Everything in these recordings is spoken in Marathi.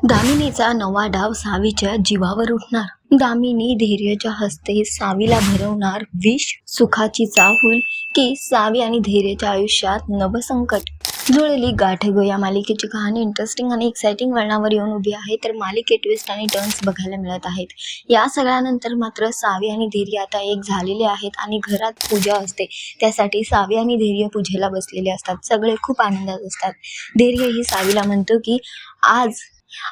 दामिनीचा नवा डाव सावीच्या जीवावर उठणार। दामिनी धैर्यच्या हस्ते सावीला भरवणार विष सुखाची चाहूल की सावी आणि धैर्यच्या आयुष्यात नवसंकट जुळली गाठ ग। या मालिकेची कहाणी इंटरेस्टिंग आणि एक्साइटिंग वळणावर येऊन उभी आहे। तर मालिकेत ट्विस्ट आणि टर्न्स बघायला मिळत आहेत। या सगळ्यानंतर मात्र सावी आणि धैर्य आता एक झालेले आहेत आणि घरात पूजा असते, त्यासाठी सावी आणि धैर्य पूजेला बसलेले असतात। सगळे खूप आनंदात असतात। धैर्य ही सावीला म्हणतो की आज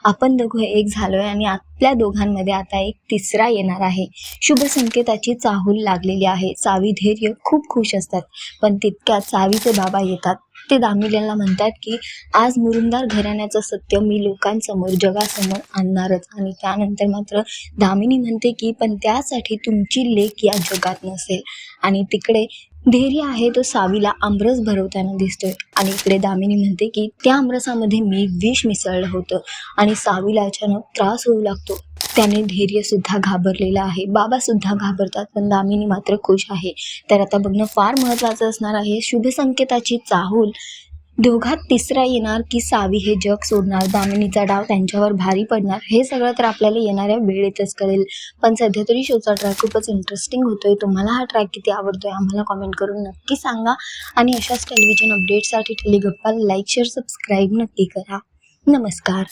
आपण दोघं एक झालोय आणि आपल्या दोघांमध्ये आता एक तिसरा येणार आहे। शुभ संकेताची चाहूल लागलेली आहे। सावी धैर्य खूप खुश असतात, पण तितक्यात सावीचे बाबा येतात। ते दामिनीला म्हणतात की आज मुरुमदार घराण्याचं सत्य मी लोकांसमोर जगासमोर आणणारच। आणि त्यानंतर मात्र दामिनी म्हणते की पण त्यासाठी तुमची लेक या जगात नसेल। आणि तिकडे धैर्य आहे तो सावीला आमरस भरवताना दिसतोय आणि इकडे दामिनी म्हणते की त्या आमरसामध्ये मी विष मिसळलं होतं आणि सावीला अचानक त्रास होऊ लागतो। त्याने धैर्य सुद्धा घाबरलेला आहे, बाबा सुद्धा घाबरतात, पण दामिनी मात्र खुश आहे। तर आता बघणं फार महत्त्वाचं असणार आहे। शुभ संकेताची चाहूल दोघात तिसरा येणार की सावी हे जग सोडणार, दामिनीचा डाव त्यांच्यावर भारी पडणार, हे सगळं तर आपल्याला येणाऱ्या वेळेतच कळेल। पण सध्या तरी शोचा ट्रॅक खूपच इंटरेस्टिंग होतोय। तुम्हाला हा ट्रॅक किती आवडतोय आम्हाला कमेंट करून नक्की सांगा आणि अशाच टेलिव्हिजन अपडेट्ससाठी टेलिगप्पाला लाईक शेअर सबस्क्राईब नक्की करा। नमस्कार।